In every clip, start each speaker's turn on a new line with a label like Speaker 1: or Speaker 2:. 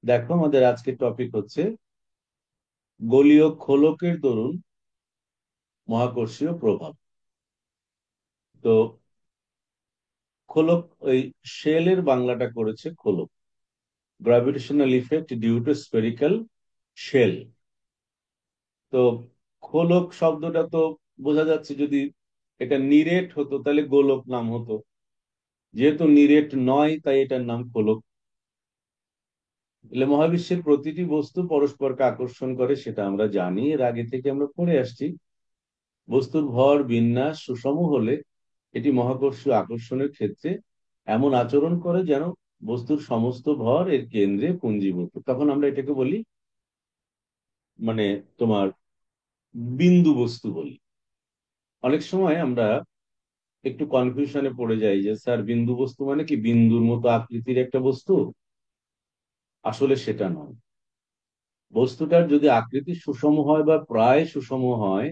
Speaker 1: দেখো, আমাদের আজকের টপিক হচ্ছে গোলীয় খোলকের দরুন মহাকর্ষীয় প্রভাব। তো খোলক, ওই শেলের বাংলাটা করেছে খোলক, gravitational effect due to spherical shell. তো খোলক শব্দটা তো বোঝা যাচ্ছে, যদি এটা নিরেট হতো তাহলে গোলক নাম হতো, যেহেতু নিরেট নয় তাই এটার নাম খোলক। এলে মহাবিশ্বের প্রতিটি বস্তু পরস্পরকে আকর্ষণ করে, সেটা আমরা জানি, এর আগে থেকে আমরা পড়ে আসছি। বস্তুর ভর বিন্যাস সুষম হলে এটি মহাকর্ষীয় আকর্ষণের ক্ষেত্রে এমন আচরণ করে যেন বস্তুর সমস্ত ভর এর কেন্দ্রে পুঞ্জীভূত। তখন আমরা এটাকে বলি, মানে তোমার বিন্দু বস্তু বলি। অনেক সময় আমরা একটু কনফিউশনে পড়ে যাই যে স্যার, বিন্দু বস্তু মানে কি বিন্দুর মতো আকৃতির একটা বস্তু? আসলে সেটা নয়। বস্তুটার যদি আকৃতি সুষম হয় বা প্রায় সুষম হয়,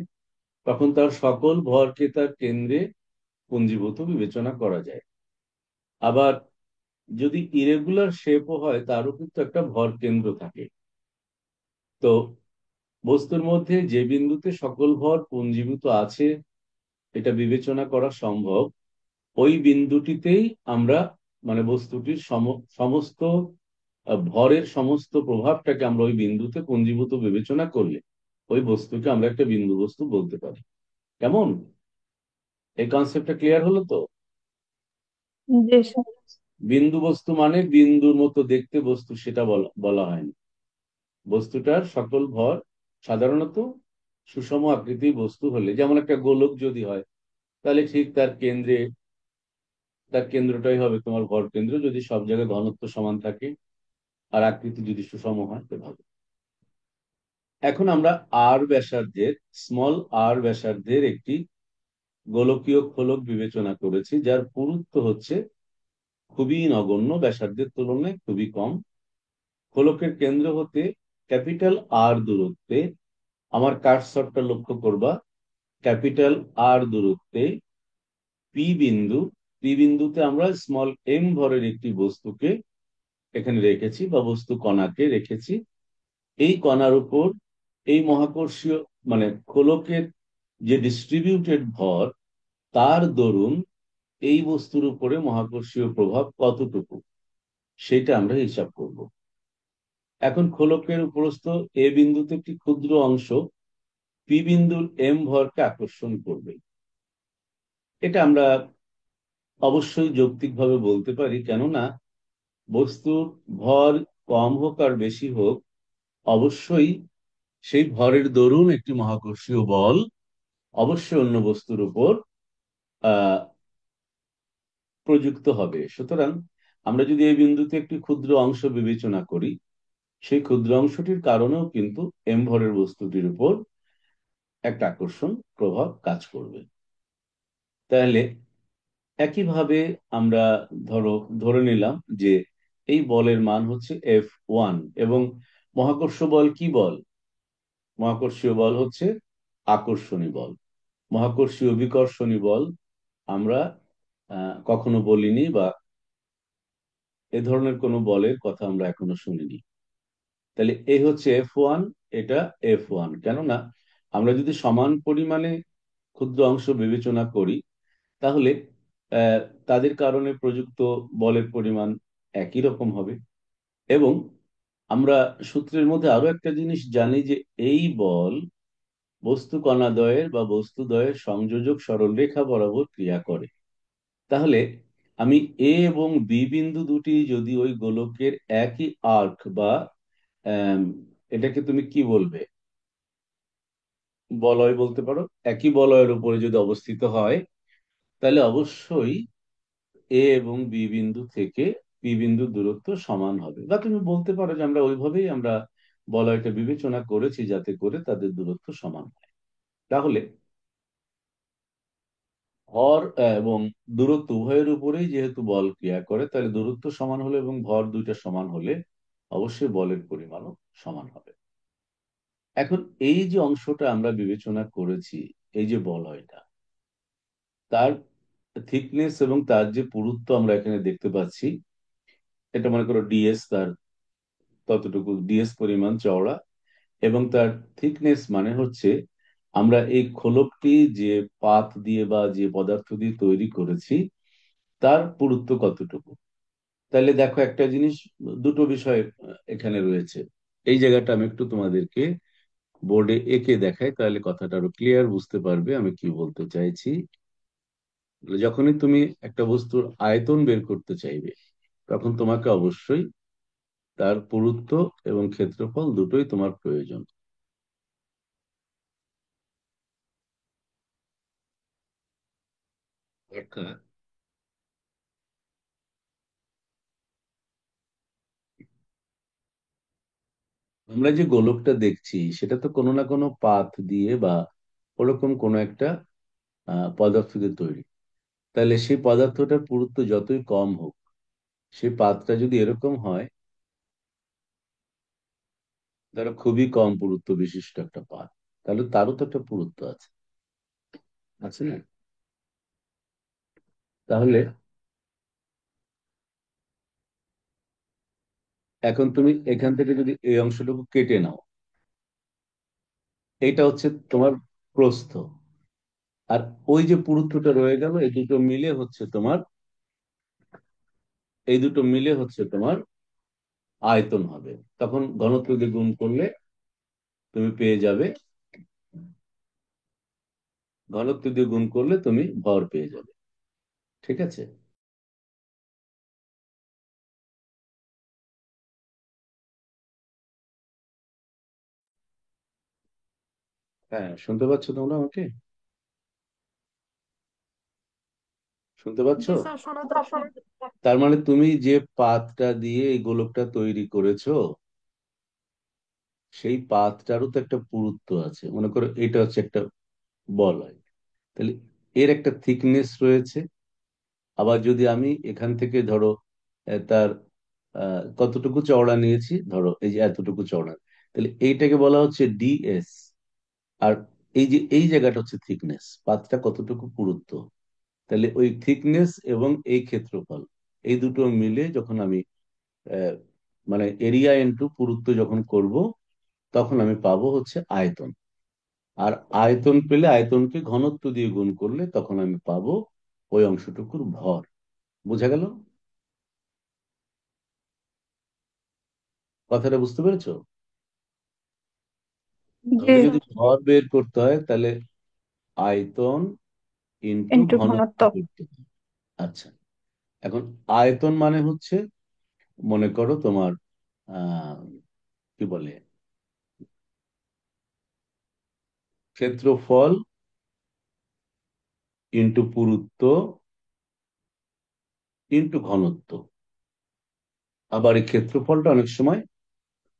Speaker 1: তখন তার সকল ভরকে তার কেন্দ্রে পুঞ্জীভূত বিবেচনা করা যায়। আবার যদি ইরেগুলার শেপও হয়, তারও কিন্তু একটা ভর কেন্দ্র থাকে। তো বস্তুর মধ্যে যে বিন্দুতে সকল ভর পুঞ্জীভূত আছে এটা বিবেচনা করা সম্ভব, ওই বিন্দুটিতেই আমরা, মানে বস্তুটির সমস্ত ভরের সমস্ত প্রভাবটাকে আমরা ওই বিন্দুতে পুঞ্জীভূত বিবেচনা করলে ওই বস্তুকে আমরা একটা বিন্দু বস্তু বলতে পারি। কেমন? এই কনসেপ্টটা ক্লিয়ার হলো তো?
Speaker 2: জি স্যার।
Speaker 1: বিন্দু বস্তু মানে বিন্দুর মতো দেখতে বস্তু, সেটা বলা বলা হয়নি। বস্তুটার সকল ভর সাধারণত সুষম আকৃতির বস্তু হলে, যেমন একটা গোলক যদি হয়, তাহলে ঠিক তার কেন্দ্রটাই হবে তোমার ভর কেন্দ্র, যদি সব জায়গায় ঘনত্ব সমান থাকে আর আকৃতি যদি সুষম হয় এভাবে। এখন আমরা স্মল আর ব্যাসার্ধের একটি গোলকীয় খোলক বিবেচনা করেছি, যার পুরুত্ব হচ্ছে খুবই নগণ্য, ব্যাসার্ধের তুলনায় খুবই কম। খোলকের কেন্দ্র হতে ক্যাপিটাল আর দূরত্বে, আমার কার্সরটা লক্ষ্য করবা, ক্যাপিটাল আর দূরত্বে পি বিন্দু, পি বিন্দুতে আমরা স্মল এম ভরের একটি বস্তুকে এখানে রেখেছি বা বস্তু কণাকে রেখেছি। এই কণার উপর এই মহাকর্ষীয়, মানে খোলকের যে ডিস্ট্রিবিউটেড ভর, তার দরুন এই বস্তুর উপরে মহাকর্ষীয় প্রভাব কতটুকু, সেটা আমরা হিসাব করব। এখন খোলকের উপরস্থ এ বিন্দুতে একটি ক্ষুদ্র অংশ পি বিন্দুর এম ভরকে আকর্ষণ করবে। এটা আমরা অবশ্যই যৌক্তিকভাবে বলতে পারি, কেননা বস্তুর ভর কম হোক আর বেশি হোক, অবশ্যই সেই ভরের দরুন একটি মহাকর্ষীয় বল অবশ্যই অন্য বস্তুর উপর আহ প্রযুক্ত হবে। সুতরাং আমরা যদি এই বিন্দুতে একটি ক্ষুদ্র অংশ বিবেচনা করি, সেই ক্ষুদ্র অংশটির কারণেও কিন্তু এম ভরের বস্তুটির উপর একটা আকর্ষণ প্রভাব কাজ করবে। তাহলে একইভাবে আমরা ধরে নিলাম যে এই বলের মান হচ্ছে F1, এবং মহাকর্ষ বল কি বল? মহাকর্ষীয় বল হচ্ছে আকর্ষণী বল। মহাকর্ষীয় বিকর্ষণী বল আমরা কখনো বলিনি, বা এ ধরনের কোনো বলের কথা আমরা এখনো শুনিনি। তাহলে এই হচ্ছে F1, এটা F1। কেননা আমরা যদি সমান পরিমাণে ক্ষুদ্র অংশ বিবেচনা করি, তাহলে আহ, তাদের কারণে প্রযুক্ত বলের পরিমাণ একই রকম হবে। এবং আমরা সূত্রের মধ্যে আরো একটা জিনিস জানি, যে এই বল বস্তু কণাদ্বয়ের বা বস্তুদ্বয়ের সংযোজক সরলরেখা বরাবর ক্রিয়া করে। তাহলে আমি এ এবং বি বিন্দু দুটি যদি ওই গোলকের একই আর্ক বা আম, এটাকে তুমি কি বলবে, বলয় বলতে পারো, একই বলয়ের উপরে যদি অবস্থিত হয়, তাহলে অবশ্যই এ এবং বি বিন্দু থেকে পি বিন্দুর দূরত্ব সমান হবে। বা তুমি বলতে পারো যে আমরা ওইভাবেই আমরা বলয়টা বিবেচনা করেছি যাতে করে তাদের দূরত্ব সমান হয়। তাহলে ভর এবং দূরত্ব উভয়ের উপরেই যেহেতু বল ক্রিয়া করে, তাহলে দূরত্ব সমান হলে এবং ভর দুইটা সমান হলে অবশ্যই বলের পরিমাণও সমান হবে। এখন এই যে অংশটা আমরা বিবেচনা করেছি, এই যে বলয়টা, তার থিকনেস এবং তার যে পুরুত্ব আমরা এখানে দেখতে পাচ্ছি, এটা মনে করো ডিএস তার ততটুকু ডিএস পরিমাণ চওড়া, এবং তার থিকনেস মানে হচ্ছে আমরা এই খোলকটি যে পাত দিয়ে বা যে পদার্থ দিয়ে তৈরি করেছি তার পুরুত্ব কতটুকু। তাহলে দেখো একটা জিনিস, দুটো বিষয় এখানে রয়েছে। এই জায়গাটা আমি একটু তোমাদেরকে বোর্ডে এঁকে দেখাই, তাহলে কথাটা আরো ক্লিয়ার বুঝতে পারবে আমি কি বলতে চাইছি। যখনই তুমি একটা বস্তুর আয়তন বের করতে চাইবে, তখন তোমাকে অবশ্যই তার পুরুত্ব এবং ক্ষেত্রফল দুটোই তোমার প্রয়োজন। অর্থাৎ আমরা যে গোলকটা দেখছি সেটা তো কোনো না কোনো পাত দিয়ে বা ওরকম কোনো একটা পদার্থ দিয়ে তৈরি। তাহলে সেই পদার্থটার পুরুত্ব যতই কম হোক, সেই পাতটা যদি এরকম হয়, ধরো খুবই কম পুরুত্ব বিশিষ্ট একটা পাত, তাহলে তারও তো একটা পুরুত্ব আছে, আছে না? তাহলে এখন তুমি এখান থেকে যদি এই অংশটুকু কেটে নাও, এটা হচ্ছে তোমার প্রস্থ। আর ওই যে পুরুত্বটা রয়ে গেল, এই দুটো মিলে হচ্ছে তোমার আয়তন হবে। তখন ঘনত্ব দিয়ে গুণ করলে তুমি পেয়ে যাবে, ঘনত্ব দিয়ে গুণ করলে তুমি ভর পেয়ে যাবে। ঠিক আছে? হ্যাঁ, শুনতে পাচ্ছ তোমরা আমাকে? শুনতে পাচ্ছ?
Speaker 2: জি স্যার, শোনা যাচ্ছে।
Speaker 1: তার মানে তুমি যে পাতটা দিয়ে এই গোলকটা তৈরি করেছো, সেই পাতটারও তো একটা পুরুত্ব আছে। মনে করো এটা হচ্ছে একটা বলয়, তাহলে এর একটা থিকনেস রয়েছে। আবার যদি আমি এখান থেকে ধরো তার কতটুকু চওড়া নিয়েছি, ধরো এই যে এতটুকু চওড়া, তাহলে এইটাকে বলা হচ্ছে ডিএস। আর এই যে এই জায়গাটা হচ্ছে থিকনেস, পাতটা কতটুকু পুরুত্ব। তাহলে ওই থিকনেস এবং এই ক্ষেত্রফল, এই দুটো মিলে যখন আমি আহ, মানে এরিয়া ইনটু পুরুত্ব যখন করব, তখন আমি পাবো হচ্ছে আয়তন। আর আয়তন পেলে আয়তনকে ঘনত্ব দিয়ে গুণ করলে তখন আমি পাবো ওই অংশটুকুর ভর। বোঝা গেল? কথাটা বুঝতে পেরেছো?
Speaker 2: জি।
Speaker 1: তাহলে যদি ভর বের করতে হয়, তাহলে আয়তন ইনটু
Speaker 2: ইন্টু
Speaker 1: ঘনত্ব
Speaker 2: ঘনত্ব।
Speaker 1: করতে হবে। আচ্ছা, এখন আয়তন মানে হচ্ছে, মনে করো তোমার আহ কি বলে, ক্ষেত্রফল ইনটু পুরুত্ব ইনটু ঘনত্ব। আবার এই ক্ষেত্রফলটা অনেক সময়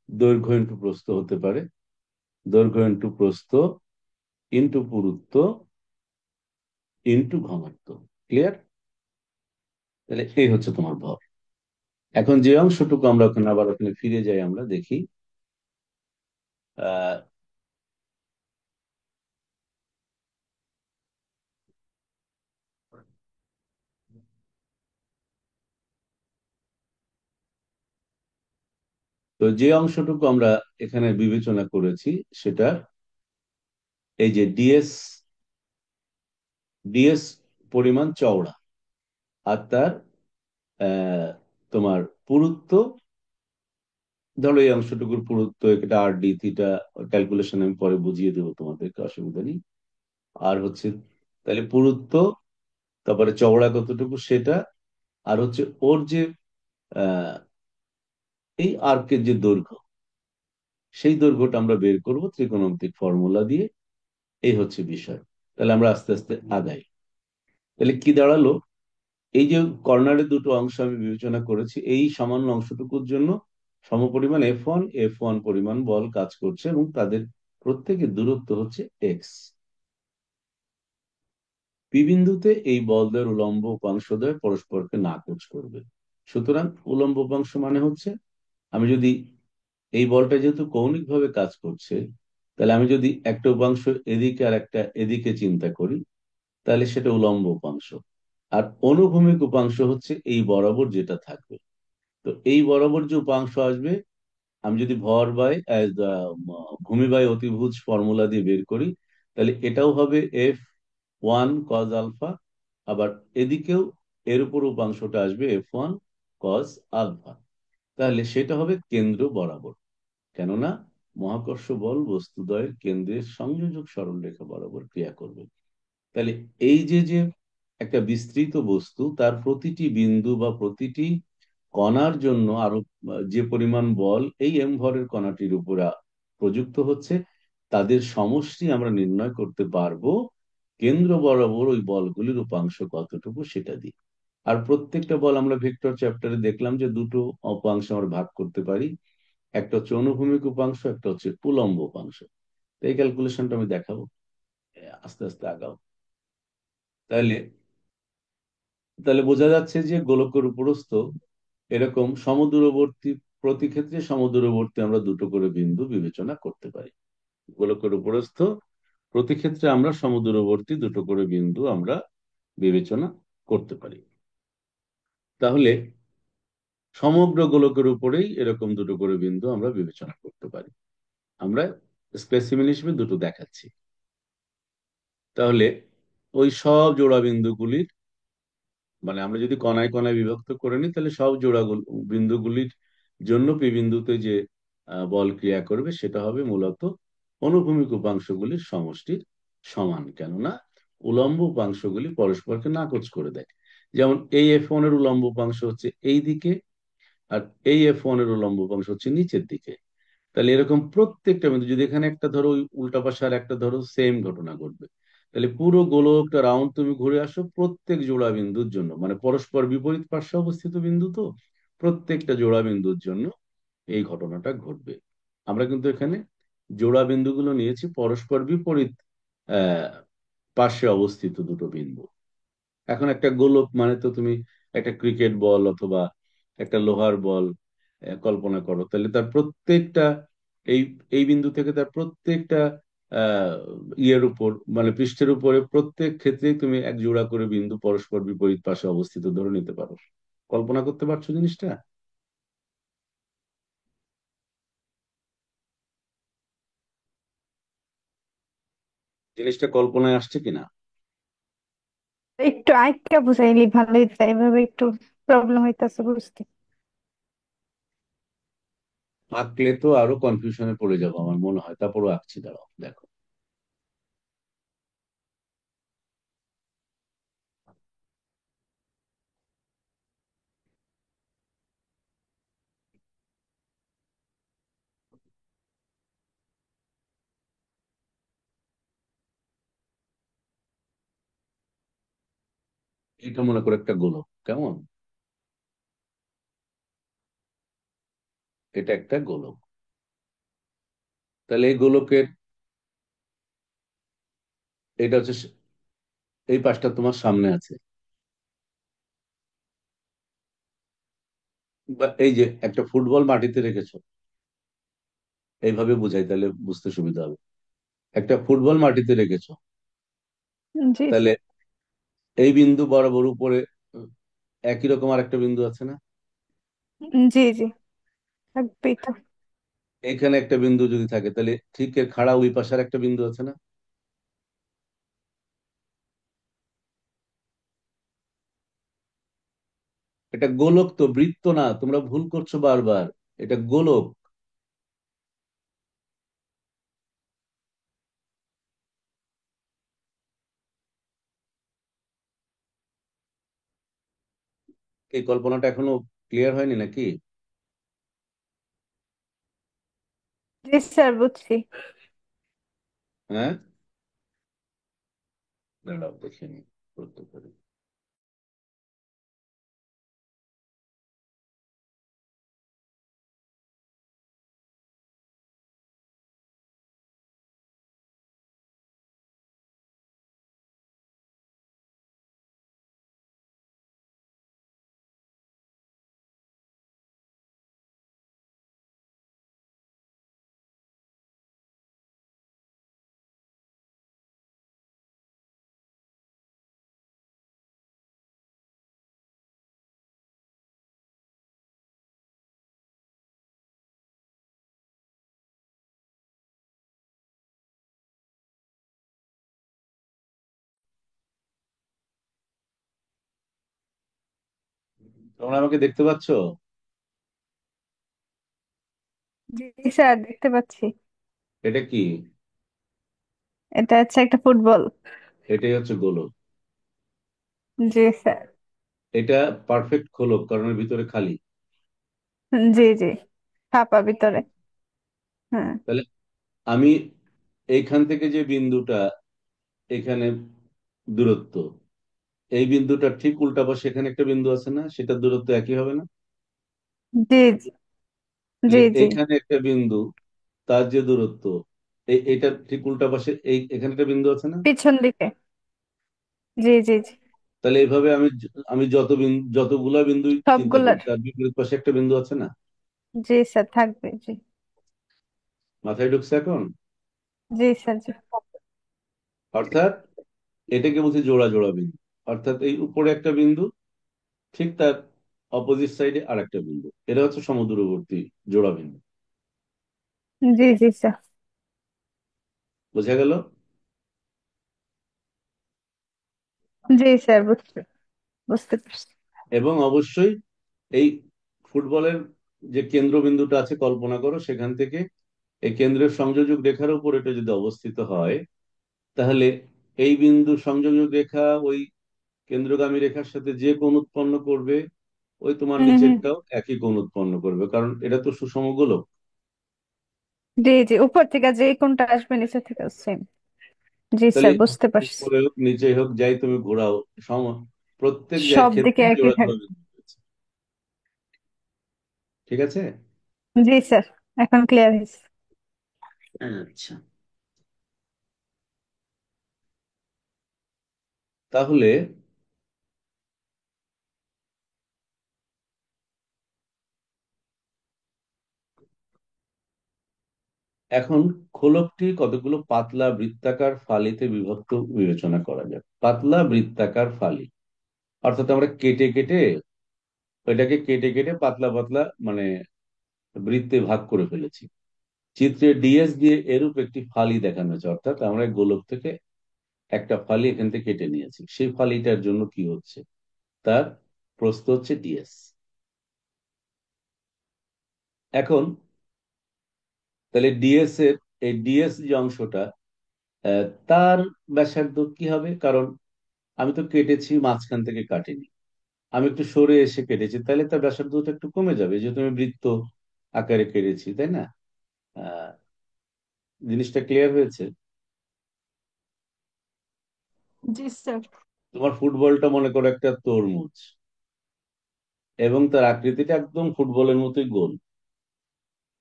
Speaker 1: দৈর্ঘ্য ইনটু প্রস্থ হতে পারে। দৈর্ঘ্য ইনটু প্রস্থ ইনটু পুরুত্ব ইনটু ঘনত্ব। ক্লিয়ার? তাহলে এই হচ্ছে তোমার ভর। এখন যে অংশটুকু আমরা ওখানে আবার ওখানে ফিরে যাই, আমরা দেখি। আহ তো যে অংশটুকু আমরা এখানে বিবেচনা করেছি, সেটা এই যে ডিএস, ডিএস পরিমাণ চওড়া, আর তার আহ, তোমার পুরুত্ব, ধরো এই অংশটুকুর পুরুত্ব, এটা আর ডি থিটা, ক্যালকুলেশন আমি পরে বুঝিয়ে দেবো তোমাদেরকে, অসুবিধা নেই। আর হচ্ছে তাহলে পুরুত্ব, তারপরে চওড়া কতটুকু সেটা, আর হচ্ছে ওর যে আহ, এই আর্কের যে দৈর্ঘ্য, সেই দৈর্ঘ্যটা আমরা বের করব ত্রিকোণমিতিক ফর্মুলা দিয়ে। এই হচ্ছে বিষয়। তাহলে আমরা আস্তে আস্তে আগাই। তাহলে কি দাঁড়ালো, এই যে কর্নারের দুটো অংশ আমি বিবেচনা করেছি, এই সামান্য অংশটুকুর জন্য সমপরিমাণ এফ ওয়ান পরিমাণ বল কাজ করছে, এবং তাদের প্রত্যেকের দূরত্ব হচ্ছে এক্স। পি বিন্দুতে এই বলদের উলম্ব উপাংশদ্বয় পরস্পরকে নাকচ করবে। সুতরাং উলম্ব উপাংশ মানে হচ্ছে, আমি যদি এই বলটা যেহেতু কৌণিক ভাবে কাজ করছে, তাহলে আমি যদি একটা উপাংশ এদিকে আর একটা এদিকে চিন্তা করি, তাহলে সেটা উলম্ব উপাংশ। আর অনুভূমিক উপাংশ হচ্ছে এই বরাবর যেটা থাকবে। তো এই বরাবর যে উপাংশ আসবে, আমি যদি ভর বাই ভূমি বাই অতিভুজ ফর্মুলা দিয়ে বের করি, তাহলে এটাও হবে F1 cos আলফা। আবার এদিকেও এর উপর উপাংশটা আসবে F1 cos আলফা। তাহলে সেটা হবে কেন্দ্র বরাবর, কেননা মহাকর্ষ বল বস্তুদ্বয়ের কেন্দ্রের সংযোজক সরলরেখা বরাবর ক্রিয়া করবে। তাহলে এই যে যে একটা বিস্তৃত বস্তু, তার প্রতিটি বিন্দু বা প্রতিটি কণার জন্য আরো যে পরিমাণ বল এই এম ভরের কণাটির উপর প্রযুক্ত হচ্ছে, তাদের সমষ্টি আমরা নির্ণয় করতে পারবো কেন্দ্র বরাবর ওই বলগুলির উপাংশ কতটুকু সেটা দিয়ে। আর প্রত্যেকটা বল আমরা ভেক্টর চ্যাপ্টারে দেখলাম যে দুটো উপাংশ আমরা ভাগ করতে পারি, একটা হচ্ছে অনুভূমিক উপাংশ, একটা হচ্ছে উলম্ব উপাংশ। তো এই ক্যালকুলেশনটা আমি দেখাবো, আস্তে আস্তে আগাও। তাহলে তাহলে বোঝা যাচ্ছে যে গোলকের উপরস্থ এরকম সমদূরবর্তী, প্রতি ক্ষেত্রে সমদূরবর্তী আমরা দুটো করে বিন্দু বিবেচনা করতে পারি। গোলকের উপরস্থ প্রতি ক্ষেত্রে আমরা সমদূরবর্তী দুটো করে বিন্দু আমরা বিবেচনা করতে পারি। তাহলে সমগ্র গোলকের উপরেই এরকম দুটো করে বিন্দু আমরা বিবেচনা করতে পারি। আমরা স্পেসিমেন হিসেবে দুটো দেখাচ্ছি। তাহলে ওই সব জোড়া বিন্দুগুলির, মানে আমরা যদি কণায় কণায় বিভক্ত করে নিই, তাহলে সব জোড়া বিন্দুগুলির জন্য পি বিন্দুতে যে বল ক্রিয়া করবে সেটা হবে মূলত অনুভূমিক উপাংশগুলির সমষ্টির সমান, কেননা উলম্ব উপাংশগুলি পরস্পরকে নাকচ করে দেয়। যেমন এই F1 এর উলম্ব উপাংশ হচ্ছে এই দিকে, আর এই F1 এর উলম্ব উপাংশ হচ্ছে নিচের দিকে। তাহলে এরকম প্রত্যেকটা বিন্দু, যদি এখানে একটা ধরো ওই উল্টা পাশে আর একটা ধরো, সেম ঘটনা ঘটবে। তাহলে পুরো গোলকটা রাউন্ড তুমি ঘুরে আসো, প্রত্যেক জোড়া বিন্দুর জন্য, মানে পরস্পর বিপরীত পার্শ্বে অবস্থিত বিন্দু তো, প্রত্যেকটা জোড়া বিন্দুর জন্য এই ঘটনাটা ঘটবে। আমরা কিন্তু এখানে জোড়া বিন্দুগুলো নিয়েছি পরস্পর বিপরীত আহ পার্শ্বে অবস্থিত দুটো বিন্দু। এখন একটা গোলক মানে তো তুমি একটা ক্রিকেট বল অথবা একটা লোহার বল কল্পনা করো, তাহলে তার প্রত্যেকটা এই এই বিন্দু থেকে তার প্রত্যেকটা আহ ইয়ের উপর, মানে পৃষ্ঠের উপরে প্রত্যেক ক্ষেত্রেই তুমি এক জোড়া করে বিন্দু পরস্পর বিপরীত পাশে অবস্থিত ধরে নিতে পারো। কল্পনা করতে পারছো জিনিসটা? জিনিসটা কল্পনায় আসছে কিনা?
Speaker 2: একটু আরেকটা বুঝাইলি ভালো হইতো, এভাবে একটু প্রবলেম হইতাছে বুঝতে।
Speaker 1: আঁকলে তো আরো কনফিউশনে পড়ে যাবো আমার মনে হয়, তারপরও আঁকছি, দাঁড়াও দেখো। এটা মনে করো একটা গোলক, কেমন? এটা একটা গোলক। তাহলে এই গোলকের এটা হচ্ছে এই পাশটা তোমার সামনে আছে, বা এই যে একটা ফুটবল মাটিতে রেখেছো, এইভাবে বুঝাই তাহলে বুঝতে সুবিধা হবে। একটা ফুটবল মাটিতে রেখেছো,
Speaker 2: জি জি।
Speaker 1: তাহলে এই বিন্দু বরাবর উপরে একই রকম আর একটা বিন্দু আছে না?
Speaker 2: জি জি, থাকবেই তো।
Speaker 1: এখানে একটা বিন্দু যদি থাকে, তাহলে ঠিক এর খাড়া ওই পাশে আর একটা বিন্দু আছে না? এটা গোলক তো, বৃত্ত না, তোমরা ভুল করছো বারবার। এটা গোলক। এই কল্পনাটা এখনো ক্লিয়ার হয়নি নাকি?
Speaker 2: জি স্যার, বুঝছি।
Speaker 1: হ্যাঁ, দাঁড়াও দেখিনি, করতে পারি। তোমরা আমাকে দেখতে পাচ্ছ?
Speaker 2: জি স্যার, দেখতে পাচ্ছি।
Speaker 1: এটা কি?
Speaker 2: এটা হচ্ছে একটা ফুটবল।
Speaker 1: এটাই হচ্ছে গোলক।
Speaker 2: জি স্যার।
Speaker 1: এটা পারফেক্ট গোলক কারণ এর ভিতরে খালি।
Speaker 2: জি জি, ফাঁপা ভিতরে। হ্যাঁ।
Speaker 1: তাহলে আমি এইখান থেকে যে বিন্দুটা, এখানে দূরত্ব, এই বিন্দুটা ঠিক উল্টা পাশে এখানে একটা বিন্দু আছে না, সেটার দূরত্ব একই হবে না?
Speaker 2: জি জি। জি
Speaker 1: তাহলে
Speaker 2: জি।
Speaker 1: এইখানে একটা বিন্দু, তার যে দূরত্ব, এইটা ঠিক উল্টা পাশে এখানে একটা বিন্দু আছে না?
Speaker 2: পিছন দিকে। জি জি জি।
Speaker 1: তাহলে এইভাবে আমি যত বিন্দু, যতগুলা বিন্দু চিন্তা করি
Speaker 2: সবগুলার।
Speaker 1: তার বিপরীত পাশে একটা বিন্দু আছে না?
Speaker 2: জি স্যার, থাকবে। জি।
Speaker 1: মাথায় ঢুকছে এখন?
Speaker 2: জি স্যার। জি।
Speaker 1: অর্থাৎ এটাকে বলছি জোড়া জোড়া বিন্দু। অর্থাৎ এই উপরে একটা বিন্দু, ঠিক তার অপোজিট সাইডে আর একটা বিন্দু, এটা হচ্ছে সমদূরবর্তী জোড়া বিন্দু।
Speaker 2: জি জি স্যার।
Speaker 1: বোঝা গেল?
Speaker 2: জি স্যার, বুঝতে বুঝতে পারছি।
Speaker 1: এবং অবশ্যই এই ফুটবলের যে কেন্দ্রবিন্দুটা আছে কল্পনা করো, সেখান থেকে এই কেন্দ্রের সংযোজক রেখার উপর এটা যদি অবস্থিত হয়, তাহলে এই বিন্দু সংযোজক রেখা ওই কেন্দ্রগামী রেখার সাথে যে কোণ উৎপন্ন করবে, ওই তোমার
Speaker 2: হুম হুম।
Speaker 1: নিচেরটাও একই কোণ উৎপন্ন করবে, কারণ এটা তো সুষম গোলক।
Speaker 2: জি জি, উপর থেকে যে কোনটা আসবে নিচে থেকে সেম। জি
Speaker 1: তাহলে
Speaker 2: স্যার, বুঝতে পারছি।
Speaker 1: উপরে হোক নিচে হোক, যাই তুমি ঘোরাও, সম প্রত্যেক
Speaker 2: সব দিকে
Speaker 1: ক্ষেত্রেই
Speaker 2: একই
Speaker 1: জোড়া জোড়া
Speaker 2: থাকবে।
Speaker 1: বিন্দু রয়েছে। ঠিক আছে?
Speaker 2: জি স্যার, এখন ক্লিয়ার হয়েছে।
Speaker 1: আচ্ছা, তাহলে এখন খোলকটি কতগুলো পাতলা বৃত্তাকার ফালিতে বিভক্ত বিবেচনা করা যাক। পাতলা বৃত্তাকার ফালি অর্থাৎ আমরা কেটে কেটে, ওইটাকে কেটে কেটে পাতলা পাতলা মানে বৃত্তে ভাগ করে ফেলেছি। চিত্রে ডিএস দিয়ে এরূপ একটি ফালি দেখানো হয়েছে, অর্থাৎ আমরা গোলক থেকে একটা ফালি এখান থেকে কেটে নিয়েছি। সেই ফালিটার জন্য কি হচ্ছে, তার প্রস্থ হচ্ছে ডিএস। এখন তাহলে ডিএস এর, এই ডিএস যে অংশটা, তার ব্যাসার্ধ কি হবে? কারণ আমি তো কেটেছি, মাঝখান থেকে কাটিনি, আমি একটু সরে এসে কেটেছি, তাহলে তার ব্যাসার্ধটা একটু কমে যাবে, যেহেতু আমি বৃত্ত আকারে কেটেছি, তাই না? আহ, জিনিসটা ক্লিয়ার হয়েছে?
Speaker 2: জি স্যার।
Speaker 1: তোমার ফুটবলটা মনে করো একটা তরমুজ, এবং তার আকৃতিটা একদম ফুটবলের মতোই গোল।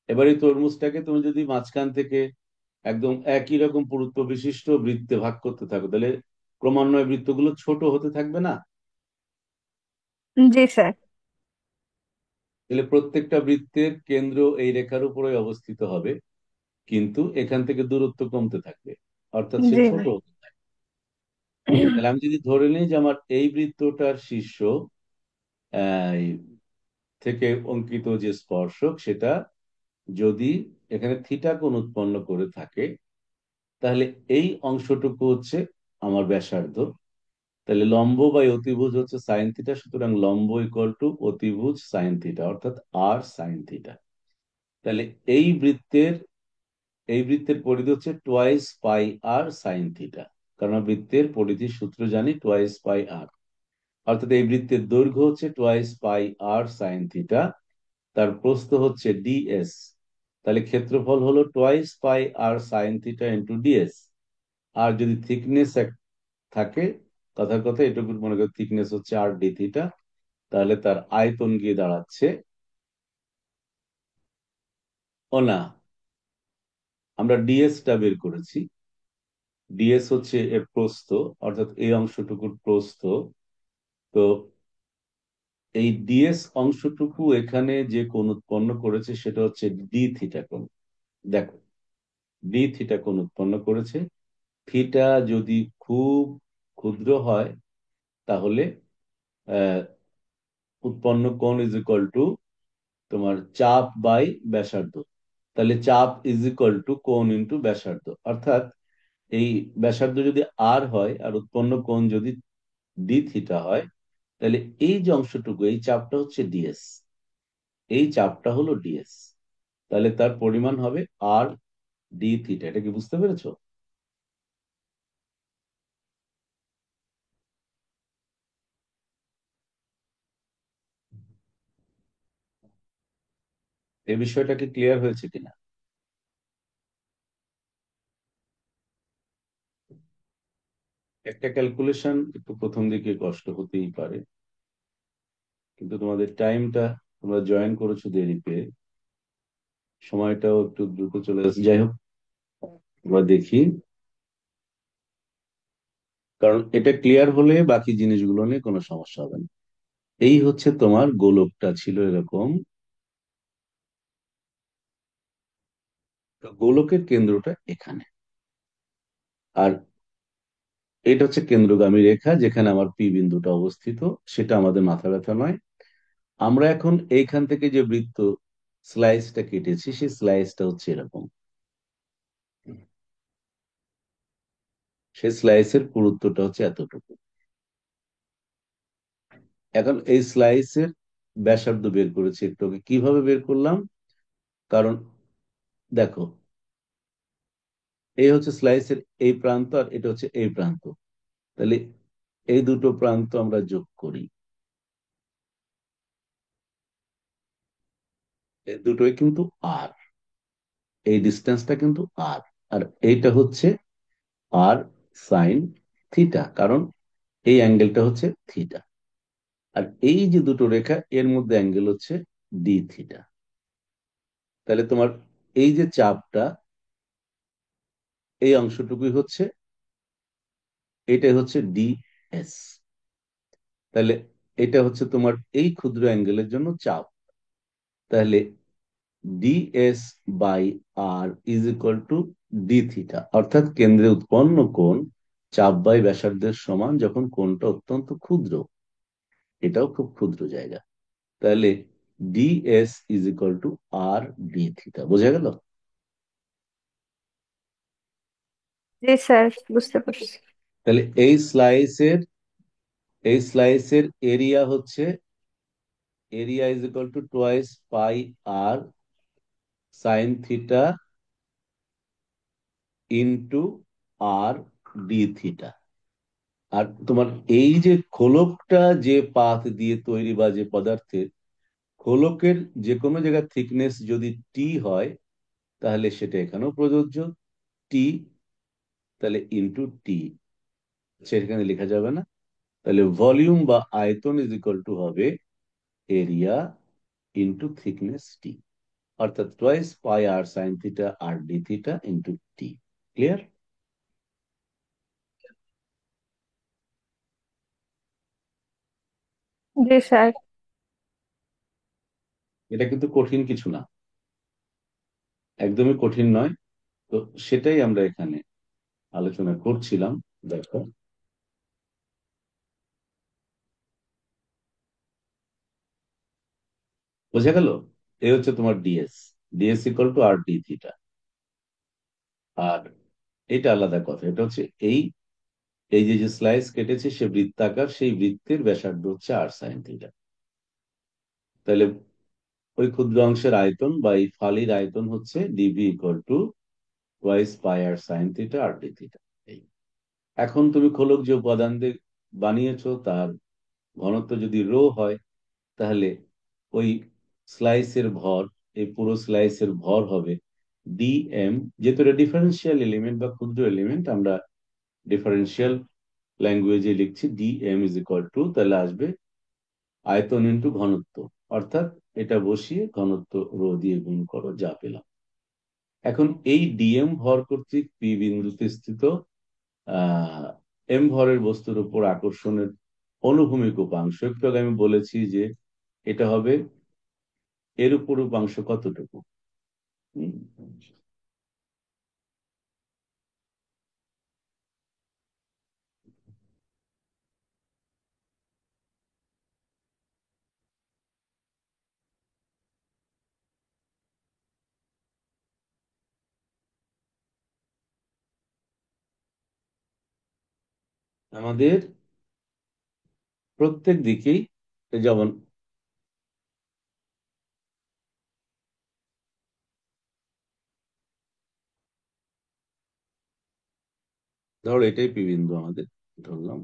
Speaker 1: এবার এই তরমুজটাকে তুমি যদি মাঝখান থেকে একদম একই রকম পুরুত্ব বিশিষ্ট বৃত্তে ভাগ করতে থাকো, তাহলে ক্রমান্বয়ে বৃত্তগুলো ছোট হতে থাকবে না?
Speaker 2: জি স্যার।
Speaker 1: তাহলে প্রত্যেকটা বৃত্তের কেন্দ্র এই রেখার উপরে অবস্থিত হবে, কিন্তু এখান থেকে দূরত্ব কমতে থাকবে, অর্থাৎ সে
Speaker 2: জি
Speaker 1: ছোট
Speaker 2: জি।
Speaker 1: হবে। তাহলে আমি যদি ধরে নিই যে আমার এই বৃত্তটার শীর্ষ আহ, থেকে অঙ্কিত যে স্পর্শক, সেটা যদি এখানে থিটা কোণ উৎপন্ন করে থাকে, তাহলে এই অংশটুকু হচ্ছে আমার ব্যাসার্ধ। তাহলে লম্ব বাই অতিভুজ হচ্ছে সাইন থিটা, সুতরাং লম্ব ইকুয়াল টু অতিভুজ সাইন থিটা, অর্থাৎ আর সাইন থিটা। তাহলে এই বৃত্তের, এই বৃত্তের পরিধি হচ্ছে twice pi R sine theta, কারণ আমরা বৃত্তের পরিধির সূত্র জানি, টোয়াইস পাই আর। অর্থাৎ এই বৃত্তের দৈর্ঘ্য হচ্ছে twice pi R sine theta, তার প্রস্থ হচ্ছে ডিএস। তাহলে ক্ষেত্রফল হলো twice pi R sine theta into DS. আর যদি থিকনেস থাকে, কথার কথা এটুকু মনে করো থিকনেস হচ্ছে আর ডি থিটা, তাহলে তার আয়তন গিয়ে দাঁড়াচ্ছে, ও না, আমরা ডিএস টা বের করেছি। ডিএস হচ্ছে এর প্রস্থ, অর্থাৎ এই অংশটুকুর প্রস্থ। তো এই ডিএস অংশটুকু এখানে যে কোণ উৎপন্ন করেছে সেটা হচ্ছে ডি থিটা কোণ। দেখো, ডি থিটা কোণ উৎপন্ন করেছে। থিটা যদি খুব ক্ষুদ্র হয়, তাহলে আহ, উৎপন্ন কোণ ইজ ইকুয়াল টু তোমার চাপ বাই ব্যাসার্ধ। তাহলে চাপ ইজ ইকুয়াল টু কোণ ইন্টু ব্যাসার্ধ, অর্থাৎ এই ব্যাসার্ধ যদি আর হয় আর উৎপন্ন কোণ যদি ডি থিটা হয়, তাহলে এই যে অংশটুকু, এই চাপটা হচ্ছে ডিএস, এই চাপটা হলো ডিএস। তাহলে তার পরিমাণ হবে আর ডি থিটা। এটা কি বুঝতে পেরেছো? এই বিষয়টা কি ক্লিয়ার হয়েছে কিনা? একটা ক্যালকুলেশন একটু প্রথম দিকে কষ্ট হতেই পারে, কিন্তু তোমাদের টাইমটা, তোমরা জয়েন করেছো দেরিতে, সময়টাও একটু দ্রুত চলে যাচ্ছে। যাই হোক, এবার দেখি। কারণ এটা ক্লিয়ার হলে বাকি জিনিসগুলো নিয়ে কোনো সমস্যা হবে না। এই হচ্ছে তোমার গোলকটা ছিল এরকম। তো গোলকের কেন্দ্রটা এখানে, আর এটা হচ্ছে কেন্দ্রগামী রেখা যেখানে আমার পি বিন্দুটা অবস্থিত। সেটা আমাদের মাথা ব্যথা নয়। আমরা এখন এইখান থেকে যে বৃত্ত স্লাইসটা কেটেছি, সেই স্লাইসটা হচ্ছে এরকম। সেই স্লাইসের পুরুত্বটা হচ্ছে এতটুকু। এখন এই স্লাইসের ব্যাসার্ধ বের করেছি একটু আগে। কিভাবে বের করলাম? কারণ দেখো, এই হচ্ছে স্লাইসের এই প্রান্ত, আর এটা হচ্ছে এই প্রান্ত। তাহলে এই দুটো প্রান্ত আমরা যোগ করি, এই দুটোই কিন্তু আর, এই ডিস্টেন্সটা কিন্তু আর। আর এইটা হচ্ছে আর সাইন থিটা, কারণ এই অ্যাঙ্গেলটা হচ্ছে থিটা। আর এই যে দুটো রেখা, এর মধ্যে অ্যাঙ্গেল হচ্ছে ডি থিটা। তাহলে তোমার এই যে চাপটা, এই অংশটুকুই হচ্ছে, এটাই হচ্ছে ডি এস। তাহলে এটা হচ্ছে তোমার এই ক্ষুদ্র অ্যাঙ্গেলের জন্য চাপ। তাহলে DS by R is equal to D theta, অর্থাৎ কেন্দ্রে উৎপন্ন কোণ চাপ বাই ব্যাসার্ধের সমান যখন কোণটা অত্যন্ত ক্ষুদ্র। এটাও খুব ক্ষুদ্র জায়গা। তাহলে DS is equal to R D theta. বোঝা গেল?
Speaker 2: জি স্যার, বুঝতে পারছি।
Speaker 1: তাহলে এই স্লাইসের এরিয়া হচ্ছে, area is equal to twice pi R sine theta into R D theta. আর তোমার এই যে খোলকটা যে পাত দিয়ে তৈরি বা যে পদার্থের, খোলকের যে কোনো জায়গার থিকনেস যদি টি হয়, তাহলে সেটা এখানেও প্রযোজ্য, টি। তাহলে ইন্টু টি, সেখানে লেখা যাবে না। তাহলে ভলিউম বা আয়তন ইজ ইকুয়াল টু হবে এরিয়া ইন্টু থিকনেস টি, অর্থাৎ twice pi R sine theta R D theta into T. Clear?
Speaker 2: জি স্যার।
Speaker 1: এটা কিন্তু কঠিন কিছু না, একদমই কঠিন নয়। তো সেটাই আমরা এখানে আলোচনা করছিলাম। দেখো, বোঝা গেল? এই হচ্ছে তোমার ds, ds equal to R D theta. আর এটা আলাদা কথা, এটা হচ্ছে এই, এই যে যে স্লাইস কেটেছে সে বৃত্তাকার, সেই বৃত্তের ব্যাসার্ধ হচ্ছে আর সাইন থিটা। তাহলে ওই ক্ষুদ্র অংশের আয়তন বা এই ফালির আয়তন হচ্ছে DV equal to twice pi R sine theta R D theta. এই, এখন তুমি খোলক যে উপাদান দিয়ে বানিয়েছো তার ঘনত্ব যদি রো হয়, তাহলে ওই স্লাইসের ভর, এই পুরো স্লাইসের ভর হবে ডিএম। যেহেতু এটা ডিফারেন্সিয়াল এলিমেন্ট বা ক্ষুদ্র এলিমেন্ট, আমরা ডিফারেন্সিয়াল ল্যাঙ্গুয়েজে লিখছি ডিএম ইজ ইকুয়াল টু, তাহলে আসবে আয়তন ইন্টু ঘনত্ব। অর্থাৎ এটা বসিয়ে ঘনত্ব রো দিয়ে গুণ করো, যা পেলাম। এখন এই ডিএম ভর কর্তৃক পি বিন্দুতে স্থিত আহ এম ভরের বস্তুর উপর আকর্ষণের অনুভূমিক উপাংশ, একটু আগে আমি বলেছি যে এটা হবে এর উপর উপাংশ কতটুকু। হুম, আমাদের প্রত্যেক দিকেই, যেমন ধরো এটাই পি বিন্দু আমাদের, ধরলাম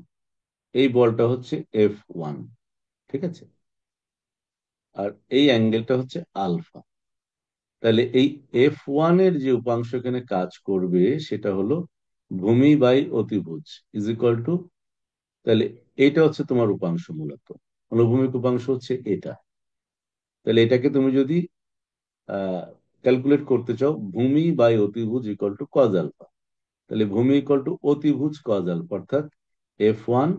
Speaker 1: এই বলটা হচ্ছে F1, ঠিক আছে, আর এই অ্যাঙ্গেলটা হচ্ছে আলফা। তাহলে এই F1 এর যে উপাংশ এখানে কাজ করবে সেটা হলো ভূমি বাই অতিভুজ ইজ ইকুয়াল টু, তাহলে এটা হচ্ছে তোমার উপাংশ মূলত, অনুভূমিক উপাংশ হচ্ছে এটা। তাহলে এটাকে তুমি যদি ক্যালকুলেট করতে চাও, ভূমি বাই অতিভুজ ইকুয়াল টু কজ আলফা। তাহলে ভূমি ইকুয়াল টু অতিভুজ কজ আলফা, অর্থাৎ F1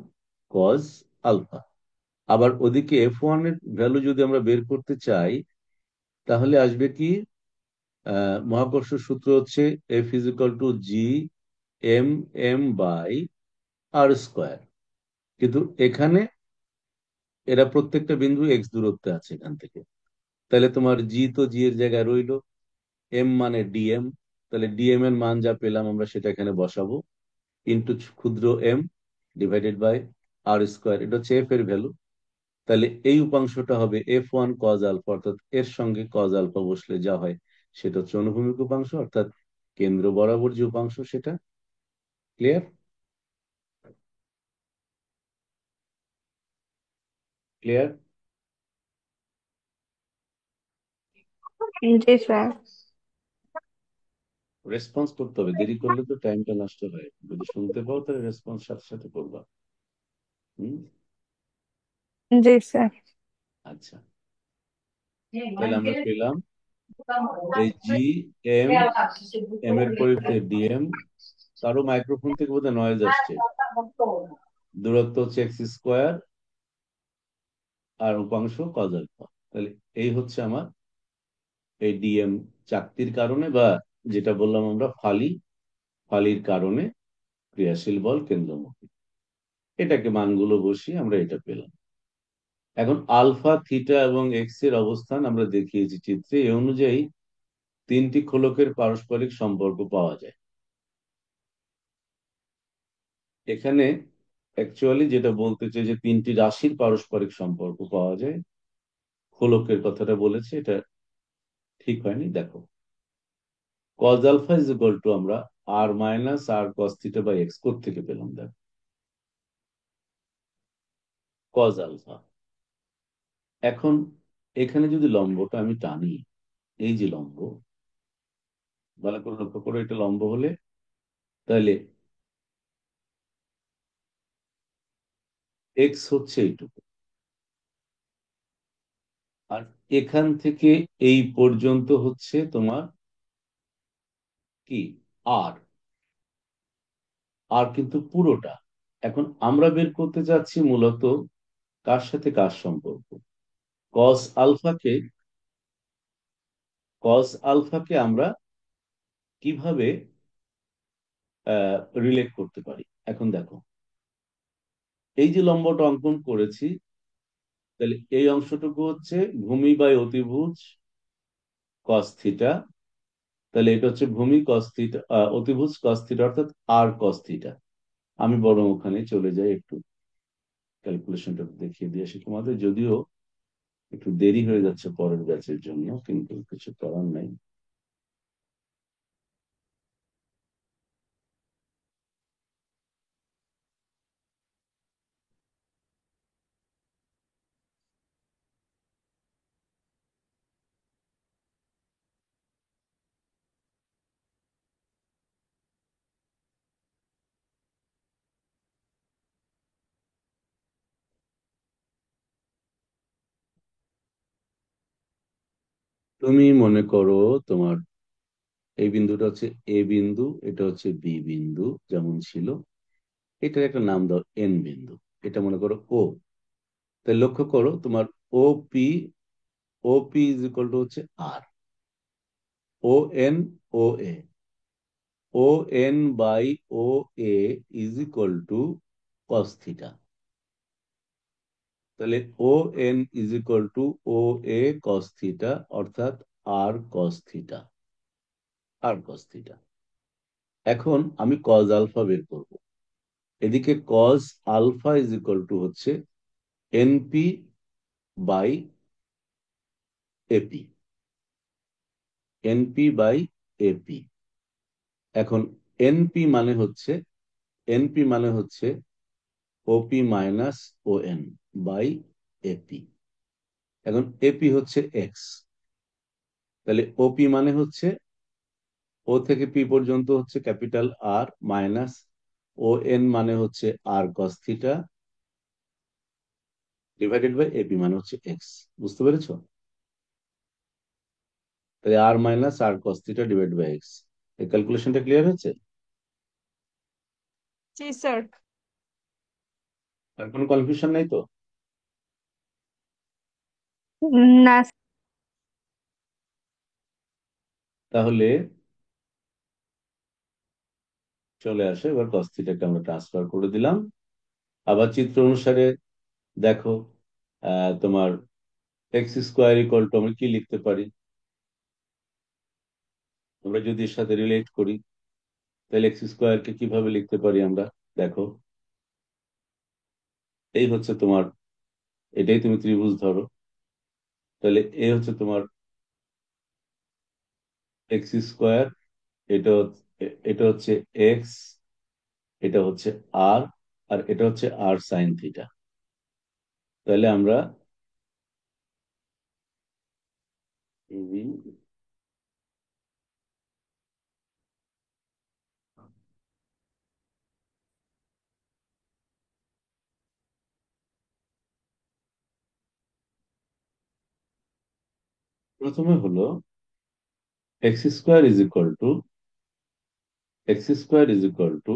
Speaker 1: কজ আলফা। আবার ওদিকে F1 এর ভ্যালু যদি আমরা বের করতে চাই, তাহলে আসবে কি, মহাকর্ষ সূত্র হচ্ছে F is equal to G M M by R square. কিন্তু এখানে এরা প্রত্যেকটা বিন্দু এক্স দূরত্বে আছে এখান থেকে। তাহলে তোমার জি তো জি এর জায়গায় রইলো, এম মানে ডিএম, তাহলে ডিএম এর মান যা পেলাম আমরা সেটা এখানে বসাবো, ইন্টু ক্ষুদ্র M divided by R square, এটা হচ্ছে এফ এর ভ্যালু। তাহলে এই উপাংশটা হবে F1 কজ আলফা, অর্থাৎ এর সঙ্গে কজ আলফা বসলে যা হয় সেটা হচ্ছে অনুভূমিক উপাংশ, অর্থাৎ কেন্দ্র বরাবর যে উপাংশ সেটা। ক্লিয়ার? ক্লিয়ার?
Speaker 2: জি স্যার।
Speaker 1: রেসপন্স করতে হবে, দেরি করলে তো টাইমটা নষ্ট হয়। যদি শুনতে পাও তাহলে রেসপন্স সাথে সাথে করবা। হুম।
Speaker 2: জি স্যার।
Speaker 1: আচ্ছা, তাহলে আমরা পেলাম এই জি এম, এম এর পরিবর্তে ডিএম। কারো মাইক্রোফোন থেকে বোধহয় নয়েজ আসছে। দূরত্ব হচ্ছে এক্স স্কোয়ার আর উপাংশ কজ আলফা। তাহলে এই হচ্ছে আমার এই ডিএম চাকতির কারণে, বা যেটা বললাম আমরা ফালি, ফালির কারণে ক্রিয়াশীল বল কেন্দ্রমুখী। এটাকে মানগুলো বসিয়ে আমরা এটা পেলাম। এখন আলফা, থিটা এবং এক্স এর অবস্থান আমরা দেখিয়েছি চিত্রে, এই অনুযায়ী তিনটি খোলকের পারস্পরিক সম্পর্ক পাওয়া যায়। এখানে অ্যাকচুয়ালি যেটা বলতে চাই যে তিনটি রাশির পারস্পরিক সম্পর্ক পাওয়া যায়, খোলকের কথাটা বলেছে, এটা ঠিক হয়নি। দেখো, cos alpha is equal to আমরা r minus r cos theta by x থেকে পেলাম। দেখো, কজ আলফা। এখন এখানে যদি লম্বটা আমি টানি, এই যে লম্ব, ভালো করে লক্ষ্য করো, এটা লম্ব হলে তাহলে এক্স হচ্ছে এইটুকু, আর এখান থেকে এই পর্যন্ত হচ্ছে তোমার কি, আর, আর কিন্তু পুরোটা। এখন আমরা বের করতে চাচ্ছি মূলত কার সাথে কার সম্পর্ক। কস আলফাকে, কস আলফাকে আমরা কিভাবে রিলেট করতে পারি। এখন দেখো, এই যে লম্বটা অঙ্কন করেছি, তাহলে এই অংশটুকু হচ্ছে ভূমি বাই অতিভুজ কস থিটা। তাহলে এটা হচ্ছে ভূমি কস থিটা, অতিভুজ কস থিটা, অর্থাৎ আর কস থিটা। আমি বরং ওখানে চলে যাই, একটু ক্যালকুলেশনটা দেখিয়ে দিয়ে আসি তোমাদের, যদিও একটু দেরি হয়ে যাচ্ছে পরের ব্যাচের জন্য, কিন্তু কিছু করার নাই। তুমি মনে করো তোমার এই বিন্দুটা হচ্ছে এ বিন্দু, এটা হচ্ছে বি বিন্দু, যেমন ছিল, এটার একটা নাম দাও এন বিন্দু। এটা মনে করো ও। তাই লক্ষ্য করো তোমার O P, O P is equal to হচ্ছে r, O N, O A, O N by O A is equal to cos theta. তাহলে O N is equal to O A cos theta, অর্থাৎ r cos theta, আর cos theta. এখন আমি cos alpha বের করব। এদিকে cos alpha is equal to হচ্ছে NP by AP. NP by AP. এখন NP মানে হচ্ছে, এনপি মানে হচ্ছে OP minus O N by AP. এখন এপি হচ্ছে এক্স, তাহলে ওপি মানে হচ্ছে ও থেকে পি পর্যন্ত হচ্ছে capital R minus O N মানে হচ্ছে r cos theta divided by AP মানে হচ্ছে এক্স। বুঝতে পেরেছো? তাহলে r minus r cos theta divide by x. এই ক্যালকুলেশনটা ক্লিয়ার হয়েছে?
Speaker 2: জি স্যার।
Speaker 1: আর কোনো কনফিউশন নাই তো?
Speaker 2: না।
Speaker 1: তাহলে চলে আসে, এবার কস থিটাকে আমরা ট্রান্সফার করে দিলাম। আবার চিত্র অনুসারে দেখো, তোমার এক্স স্কোয়ার ইকুয়াল টু আমরা কি লিখতে পারি? আমরা যদি এর সাথে রিলেট করি, তাহলে এক্স স্কোয়ারকে কিভাবে লিখতে পারি আমরা? দেখো, এই হচ্ছে তোমার, এটাই তুমি ত্রিভুজ ধরো, তাহলে এ হচ্ছে তোমার এক্স স্কোয়ার, এটা হচ্ছে এক্স, এটা হচ্ছে আর, আর এটা হচ্ছে আর সাইন থিটা। তাহলে আমরা প্রথমে হলো x square is equal two, x square is equal two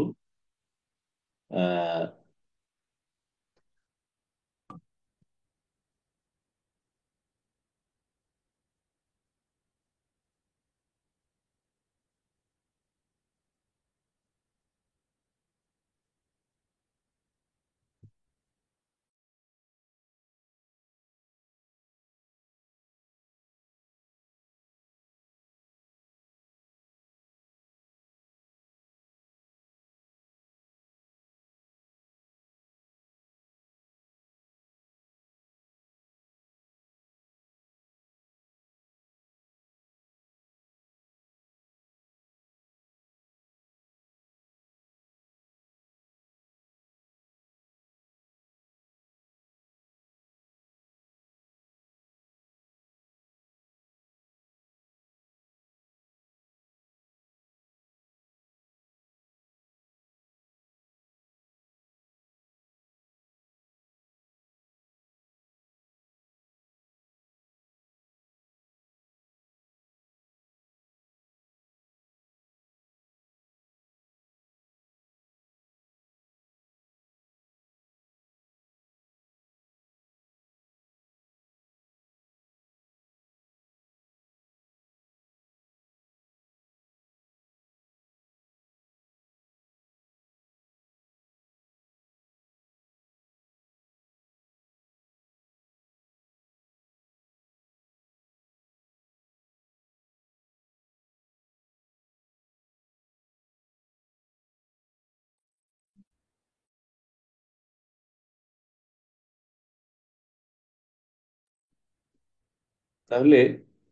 Speaker 1: তাহলে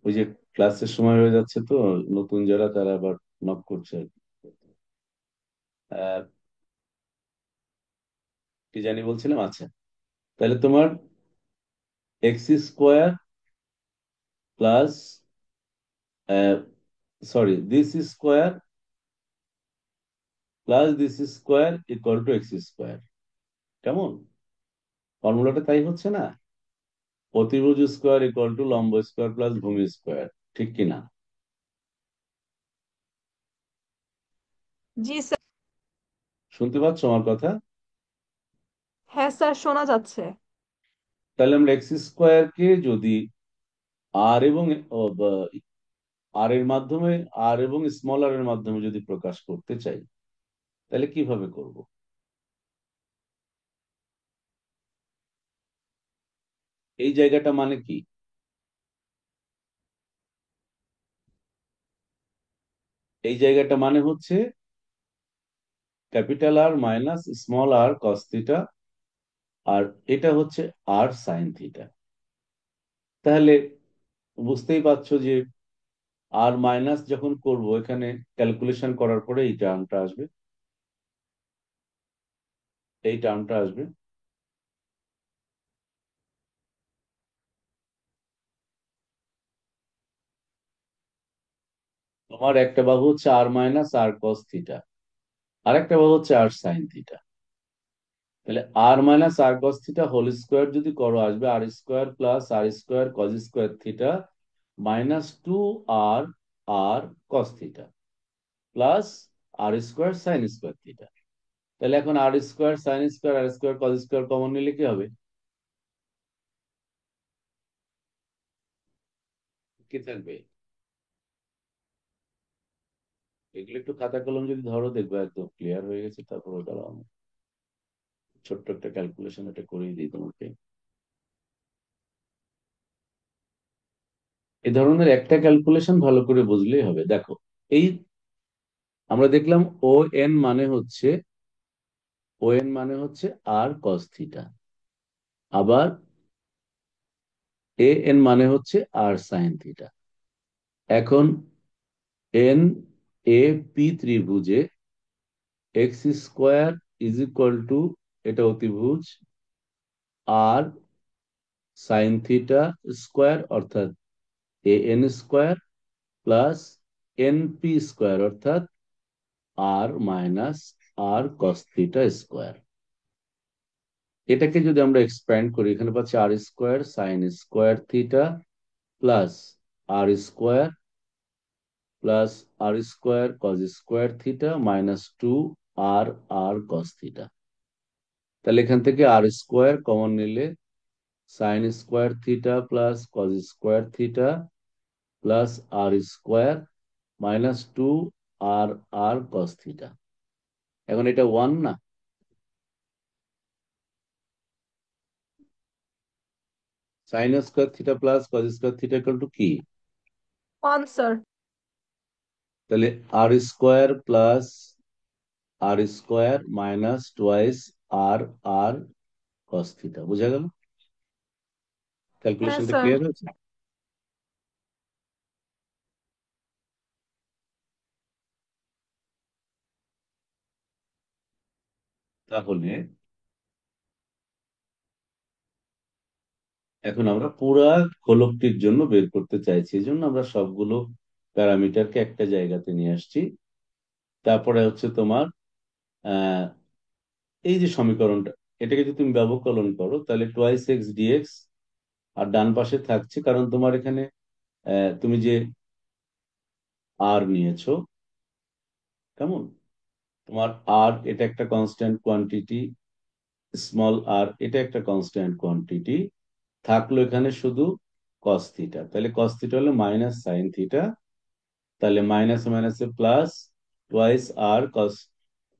Speaker 1: ওই যে ক্লাসের সময় হয়ে যাচ্ছে তো, নতুন যারা তারা আবার নক করছে আর কি। আহ, কি জানি বলছিলাম, আচ্ছা, তাহলে তোমার x square plus, sorry, this square plus this square equal to x square. কেমন? ফর্মুলাটা তাই হচ্ছে না? অতিভুজ স্কোয়ার ইকুয়াল টু লম্ব স্কোয়ার প্লাস ভূমি স্কোয়ার, ঠিক কিনা?
Speaker 2: জি স্যার।
Speaker 1: শুনতে পাচ্ছ আমার কথা?
Speaker 2: হ্যাঁ স্যার, শোনা যাচ্ছে।
Speaker 1: তাহলে আমরা এক্স স্কোয়ারকে যদি আর এবং আর এর মাধ্যমে, আর এবং স্মল আর এর মাধ্যমে যদি প্রকাশ করতে চাই, তাহলে কিভাবে করব? এই জায়গাটা মানে কি? এই জায়গাটা মানে হচ্ছে ক্যাপিটাল আর মাইনাস স্মল আর কস থিটা আর এটা হচ্ছে আর সাইন থিটা। তাহলে বুঝতেই পারছো যে আর মাইনাস যখন করব এখানে ক্যালকুলেশন করার পরে এই টার্মটা আসবে, এই টার্মটা আসবে। তোমার একটা বাহু হচ্ছে আর মাইনাস আর কস থিটা, আর একটা বাহু হচ্ছে আর সাইন থিটা। তাহলে r minus r cos theta whole square যদি করো আসবে r square plus r square cos square theta minus two r r cos theta plus r square sine square theta. তাহলে এখন r square sine square r square cos square common নিলে কি হবে? কি থাকবে? এগুলো একটু খাতা কলম যদি ধরো দেখবে একদম ক্লিয়ার হয়ে গেছে। তারপর দাঁড়াও আমি ছোট্ট একটা ক্যালকুলেশন এটা করেই দিই তোমাকে। এই ধরনের একটা ক্যালকুলেশন ভালো করে বুঝলেই হবে। দেখো, এই আমরা দেখলাম ও এন মানে হচ্ছে, ও এন মানে হচ্ছে আর কস থিটা, আবার এ এন মানে হচ্ছে আর সাইন থিটা। এখন এন এ পি ত্রিভুজে x square is equal to, এটা অতিভুজ, আর সাইন থিটা স্কোয়ার অর্থাৎ A N square plus N P square অর্থাৎ r minus r cos theta square. এটাকে যদি আমরা এক্সপ্যান্ড করি এখানে পাচ্ছি r square sine square theta plus r square plus r square cos square theta minus two r r cos theta. তাহলে এখান থেকে আর স্কোয়ার কমন নিলে sine square theta plus cos square theta plus r square minus two r r cos theta. এখন এটা one না? Sine square theta plus cos square theta equal to কি?
Speaker 2: One sir.
Speaker 1: তাহলে r square plus r square minus twice আর r cos theta. বুঝা গেল?
Speaker 2: হ্যাঁ
Speaker 1: ক্যালকুলেশনটা
Speaker 2: sir.
Speaker 1: Clear হয়েছে? তাহলে এখন আমরা পুরা গোলকটির জন্য বের করতে চাইছি, এই জন্য আমরা সবগুলো প্যারামিটারকে একটা জায়গাতে নিয়ে আসছি। তারপরে হচ্ছে তোমার আহ এই যে সমীকরণটা, এটাকে যদি তুমি ব্যবকলন করো তাহলে টোয়াইস এক্স ডিএক্স, আর ডান পাশে থাকছে কারণ তোমার এখানে তুমি যে আর নিয়েছো, কেমন, তোমার আর এটা একটা কনস্ট্যান্ট কোয়ান্টিটি, স্মল আর এটা একটা কনস্ট্যান্ট কোয়ান্টিটি, থাকলো এখানে শুধু কস থিটা। তাহলে কস থিটা হলো মাইনাস সাইন থিটা, তাহলে মাইনাস মাইনাসে প্লাস টোয়াইস আর কস,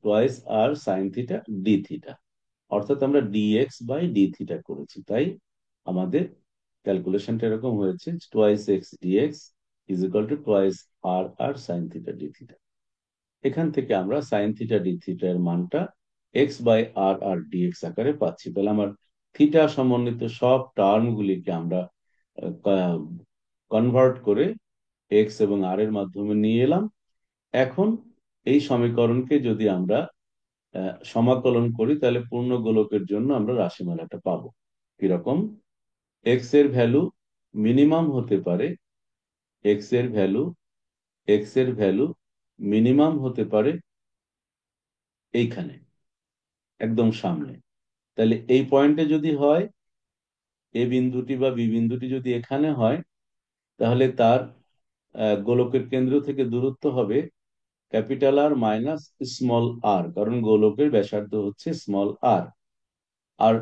Speaker 1: টোয়াইস আর সাইন থিটা ডি থিটা, অর্থাৎ আমরা ডিএক্স বাই ডি থিটা করেছি। তাই আমাদের ক্যালকুলেশনটা এরকম হয়েছে, twice X DX is equal to twice R R sine theta D theta. এখান থেকে আমরা সাইন থিটা ডি থিটা এর মানটা X by R R DX আকারে পাচ্ছি। তাহলে আমার থিটা সমন্বিত সব টার্ম গুলিকে আমরা কনভার্ট করে এক্স এবং আর এর মাধ্যমে নিয়ে এলাম। এখন এই সমীকরণকে যদি আমরা সমাকলন করি তাহলে পূর্ণ গোলকের জন্য আমরা রাশিমালাটা পাবো কিরকম। এক্স এর ভ্যালু মিনিমাম হতে পারে, এক্স এর ভ্যালু, এক্স এর ভ্যালু মিনিমাম হতে পারে এইখানে একদম সামনে। তাহলে এই পয়েন্টে যদি হয়, এ বিন্দুটি বা বি বিন্দুটি যদি এখানে হয়, তাহলে তার গোলকের কেন্দ্র থেকে দূরত্ব হবে ক্যাপিটাল আর মাইনাস স্মল আর, কারণ গোলকের ব্যাসার্ধ হচ্ছে স্মল আর। আর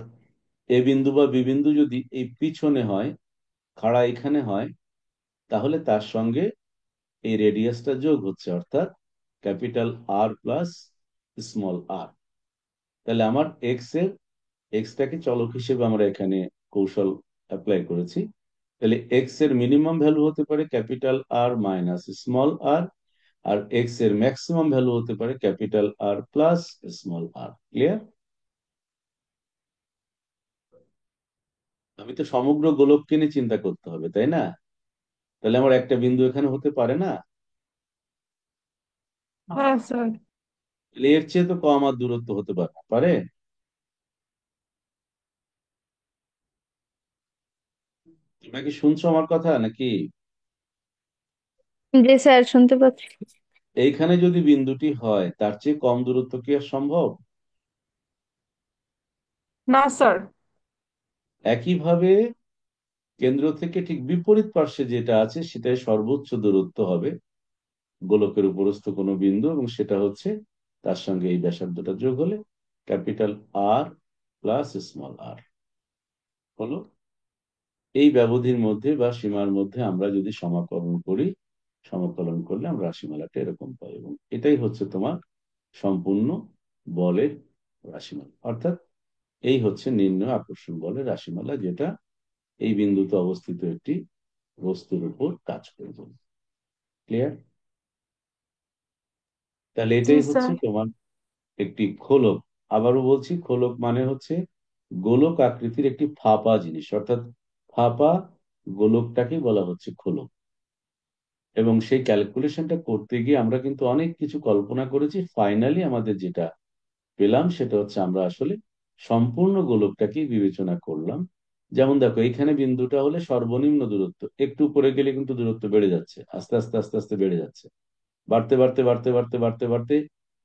Speaker 1: এ বিন্দু বা বি বিন্দু যদি এই পিছনে হয়, খাড়া এখানে হয়, তাহলে তার সঙ্গে এই রেডিয়াসটা যোগ হচ্ছে অর্থাৎ ক্যাপিটাল আর প্লাস স্মল আর। তাহলে আমার এক্স এর, এক্সটাকে চলক হিসেবে আমরা এখানে কৌশল অ্যাপ্লাই করেছি। তাহলে এক্স এর মিনিমাম ভ্যালু হতে পারে ক্যাপিটাল আর মাইনাস স্মল আর, আর এক্স এর ম্যাক্সিমাম ভ্যালু হতে পারে ক্যাপিটাল আর প্লাস স্মল আর। ক্লিয়ার? আমি তো সমগ্র গোলককে নিয়ে চিন্তা করতে হবে, তাই না? তাহলে আমার একটা বিন্দু এখানে হতে পারে না?
Speaker 2: হ্যাঁ স্যার।
Speaker 1: তাহলে এর চেয়ে তো কম আর দূরত্ব হতে পারে না, পারে? তোমরা কি শুনছো আমার কথা নাকি?
Speaker 2: জি স্যার, শুনতে পাচ্ছি।
Speaker 1: এইখানে যদি বিন্দুটি হয়, তার চেয়ে কম দূরত্ব কি আর সম্ভব?
Speaker 2: না স্যার।
Speaker 1: একইভাবে কেন্দ্র থেকে ঠিক বিপরীত পার্শ্বে যেটা আছে সেটাই সর্বোচ্চ দূরত্ব হবে গোলকের উপরস্থ কোনো বিন্দু, এবং সেটা হচ্ছে তার সঙ্গে এই ব্যাসার্ধটা যোগ হলে ক্যাপিটাল আর প্লাস স্মল আর হলো। এই ব্যবধির মধ্যে বা সীমার মধ্যে আমরা যদি সমাকলন করি, সমাকলন করলে আমরা রাশিমালাটা এরকম পাই, এবং এটাই হচ্ছে তোমার সম্পূর্ণ বলের রাশিমালা। অর্থাৎ এই হচ্ছে নির্ণয় আকর্ষণ বলের রাশিমালা, যেটা এই বিন্দুতে অবস্থিত একটি বস্তুর উপর কাজ করবে। ক্লিয়ার? তাহলে
Speaker 2: জি
Speaker 1: এটাই হচ্ছে
Speaker 2: স্যার।
Speaker 1: তোমার একটি খোলক। আবারও বলছি, খোলক মানে হচ্ছে গোলক আকৃতির একটি ফাঁপা জিনিস, অর্থাৎ ফাঁপা গোলকটাকে বলা হচ্ছে খোলক। এবং সেই ক্যালকুলেশনটা করতে গিয়ে আমরা কিন্তু অনেক কিছু কল্পনা করেছি, ফাইনালি আমাদের যেটা পেলাম সেটা হচ্ছে আমরা আসলে সম্পূর্ণ গোলকটাকেই বিবেচনা করলাম। যেমন দেখো, এইখানে বিন্দুটা হলে সর্বনিম্ন দূরত্ব, একটু উপরে গেলে কিন্তু দূরত্ব বেড়ে যাচ্ছে, আস্তে আস্তে আস্তে আস্তে বেড়ে যাচ্ছে, বাড়তে বাড়তে বাড়তে বাড়তে বাড়তে বাড়তে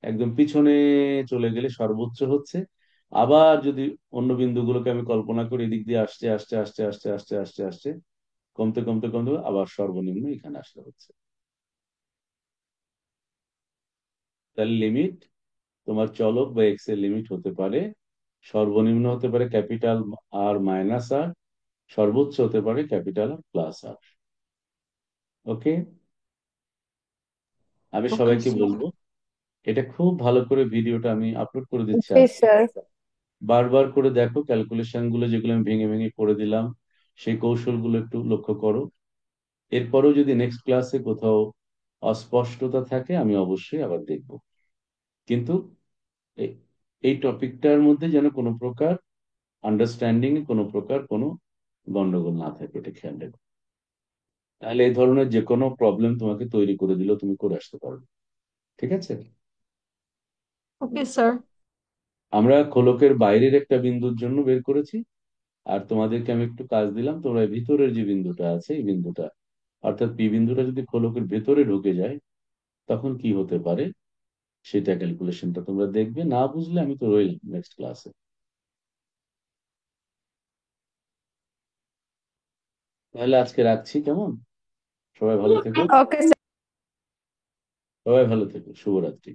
Speaker 1: একদম পিছনে চলে গেলে সর্বোচ্চ হচ্ছে। আবার যদি অন্য বিন্দুগুলোকে আমি কল্পনা করি, এদিক দিয়ে আসছে আসছে আসছে আসছে আসছে আসছে আসছে কমতে কমতে কমতে আবার সর্বনিম্ন এখানে আসলে হচ্ছে। তাহলে লিমিট, তোমার চলক বা এক্স এর লিমিট হতে পারে, সর্বনিম্ন হতে পারে ক্যাপিটাল আর মাইনাস আর, সর্বোচ্চ হতে পারে ক্যাপিটাল আর প্লাস আর। ওকে? আমি
Speaker 2: ওকে
Speaker 1: সবাইকে
Speaker 2: স্যার।
Speaker 1: বলবো, এটা খুব ভালো করে ভিডিওটা আমি আপলোড করে দিচ্ছি
Speaker 2: জি
Speaker 1: আজকে,
Speaker 2: স্যার।
Speaker 1: বারবার করে দেখো ক্যালকুলেশন গুলো যেগুলো আমি ভেঙে ভেঙে করে দিলাম, সেই কৌশলগুলো একটু লক্ষ্য করো। এরপরেও যদি নেক্সট ক্লাসে কোথাও অস্পষ্টতা থাকে আমি অবশ্যই আবার দেখব, কিন্তু এ- এই টপিকটার মধ্যে যেন কোনো প্রকার আন্ডারস্ট্যান্ডিং এ কোনো প্রকার কোনো গন্ডগোল না থাকে, এটা খেয়াল রেখো। তাহলে এই ধরনের যে কোনো প্রবলেম তোমাকে তৈরি করে দিলেও তুমি করে আসতে পারবে। ঠিক আছে?
Speaker 2: Okay sir.
Speaker 1: আমরা খোলকের বাইরের একটা বিন্দুর জন্য বের করেছি, আর তোমাদেরকে আমি একটু কাজ দিলাম, তোমরা এই ভিতরের যে বিন্দুটা আছে এই বিন্দুটা, অর্থাৎ পি বিন্দুটা যদি খোলকের ভেতরে ঢুকে যায় তখন কি হতে পারে সেটা ক্যালকুলেশনটা তোমরা দেখবে, না বুঝলে আমি তো রইলাম নেক্সট ক্লাসে। তাহলে আজকে রাখছি, কেমন? সবাই ভালো থেকো।
Speaker 2: ওকে।
Speaker 1: সবাই ভালো থেকো, শুভরাত্রি।